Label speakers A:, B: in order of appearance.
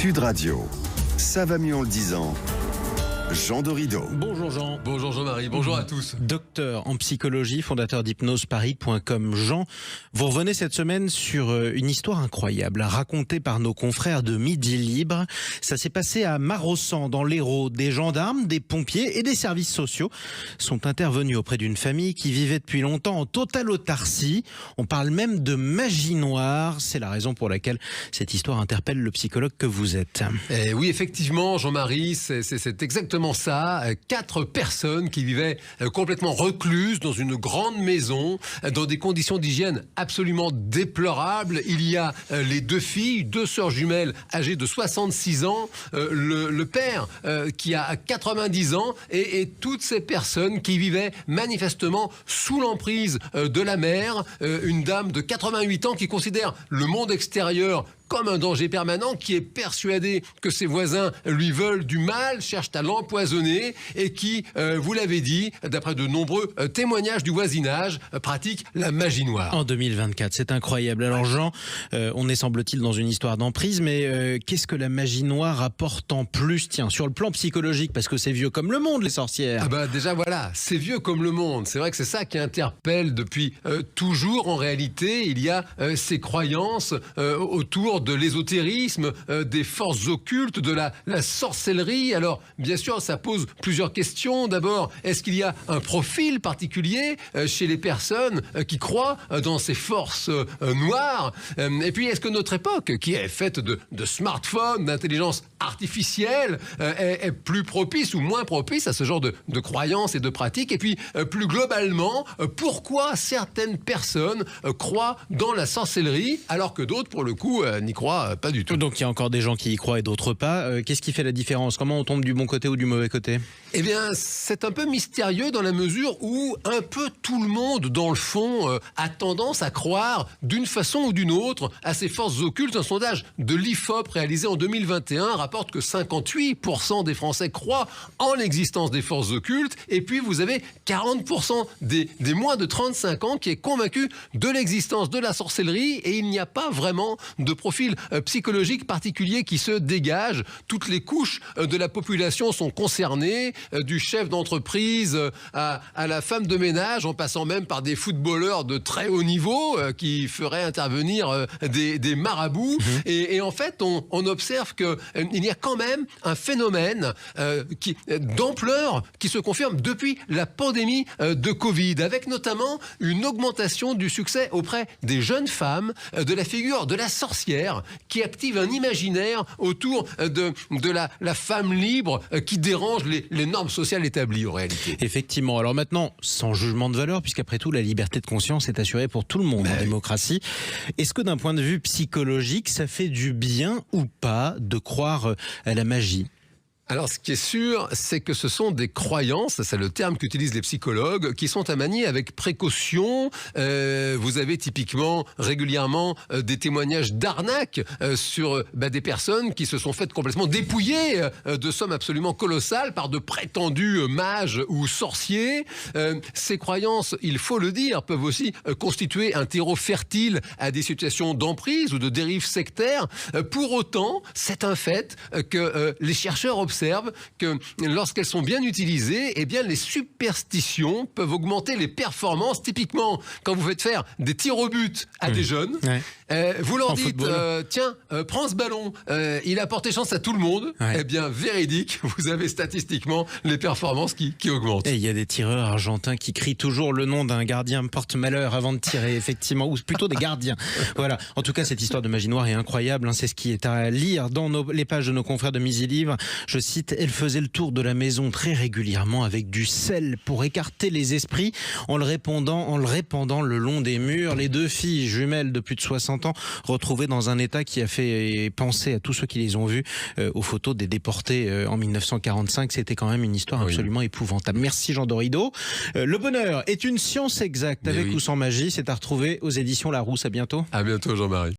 A: Sud Radio. Ça va mieux en le disant. Jean Dorido.
B: Bonjour Jean.
C: Bonjour Jean-Marie, bonjour à tous.
B: Docteur en psychologie, fondateur d'hypnoseparis.com. Jean, vous revenez cette semaine sur une histoire incroyable racontée par nos confrères de Midi Libre. Ça s'est passé à Maraussan, dans l'Hérault. Des gendarmes, des pompiers et des services sociaux sont intervenus auprès d'une famille qui vivait depuis longtemps en totale autarcie. On parle même de magie noire. C'est la raison pour laquelle cette histoire interpelle le psychologue que vous êtes.
C: Oui, effectivement, Jean-Marie, c'est exactement ça. 4 personnes qui vivaient complètement recluses dans une grande maison, dans des conditions d'hygiène absolument déplorables. Il y a les 2 filles, 2 sœurs jumelles âgées de 66 ans, le père qui a 90 ans, et toutes ces personnes qui vivaient manifestement sous l'emprise de la mère, une dame de 88 ans qui considère le monde extérieur comme un danger permanent, qui est persuadé que ses voisins lui veulent du mal, cherchent à l'empoisonner, et qui, vous l'avez dit, d'après de nombreux témoignages du voisinage, pratique la magie noire.
B: En 2024, c'est incroyable. Alors Jean, on est semble-t-il dans une histoire d'emprise, mais qu'est-ce que la magie noire apporte en plus, tiens, sur le plan psychologique, parce que c'est vieux comme le monde, les sorcières.
C: Déjà voilà, c'est vieux comme le monde. C'est vrai que c'est ça qui interpelle depuis toujours. En réalité, il y a ces croyances autour de l'ésotérisme, des forces occultes, de la sorcellerie. Alors, bien sûr, ça pose plusieurs questions. D'abord, est-ce qu'il y a un profil particulier chez les personnes qui croient dans ces forces noires? Et puis, est-ce que notre époque, qui est faite de smartphones, d'intelligence artificielle, est plus propice ou moins propice à ce genre de croyances et de pratiques? Et puis, plus globalement, pourquoi certaines personnes croient dans la sorcellerie, alors que d'autres, pour le coup, n'y croient pas du tout?
B: Donc il y a encore des gens qui y croient et d'autres pas. Qu'est-ce qui fait la différence? Comment on tombe du bon côté ou du mauvais côté?
C: Eh bien, c'est un peu mystérieux dans la mesure où un peu tout le monde, dans le fond, a tendance à croire d'une façon ou d'une autre à ces forces occultes. Un sondage de l'IFOP réalisé en 2021 rapporte que 58% des Français croient en l'existence des forces occultes, et puis vous avez 40% des moins de 35 ans qui est convaincu de l'existence de la sorcellerie, et il n'y a pas vraiment de profil psychologique particulier qui se dégage. Toutes les couches de la population sont concernées, du chef d'entreprise à la femme de ménage, en passant même par des footballeurs de très haut niveau qui feraient intervenir des marabouts. Et en fait, on observe qu'il y a quand même un phénomène d'ampleur qui se confirme depuis la pandémie de Covid, avec notamment une augmentation du succès auprès des jeunes femmes de la figure de la sorcière, qui active un imaginaire autour de la femme libre qui dérange les normes sociales établies en réalité.
B: Effectivement. Alors maintenant, sans jugement de valeur, puisqu'après tout, la liberté de conscience est assurée pour tout le monde en démocratie. Est-ce que d'un point de vue psychologique, ça fait du bien ou pas de croire à la magie ?
C: Alors, ce qui est sûr, c'est que ce sont des croyances, c'est le terme qu'utilisent les psychologues, qui sont à manier avec précaution. Vous avez typiquement régulièrement des témoignages d'arnaques sur des personnes qui se sont faites complètement dépouiller de sommes absolument colossales par de prétendus mages ou sorciers. Ces croyances, il faut le dire, peuvent aussi constituer un terreau fertile à des situations d'emprise ou de dérive sectaire. Pour autant, c'est un fait que les chercheurs observent que lorsqu'elles sont bien utilisées, eh bien les superstitions peuvent augmenter les performances. Typiquement, quand vous faites faire des tirs au but à des jeunes, vous leur dites tiens, prends ce ballon, il a porté chance à tout le monde. Eh bien, véridique, vous avez statistiquement les performances qui augmentent.
B: Et il y a des tireurs argentins qui crient toujours le nom d'un gardien porte-malheur avant de tirer, effectivement, ou plutôt des gardiens. Voilà. En tout cas, cette histoire de magie noire est incroyable. C'est ce qui est à lire dans les pages de nos confrères de Midi Libre. Je cite: elle faisait le tour de la maison très régulièrement avec du sel pour écarter les esprits en le répandant le long des murs. Les 2 filles jumelles de plus de 60 ans retrouvées dans un état qui a fait penser à tous ceux qui les ont vues aux photos des déportés en 1945. C'était quand même une histoire absolument épouvantable. Merci Jean Dorido. Le bonheur est une science exacte, avec ou sans magie. C'est à retrouver aux éditions Larousse. À bientôt.
C: À bientôt Jean-Marie.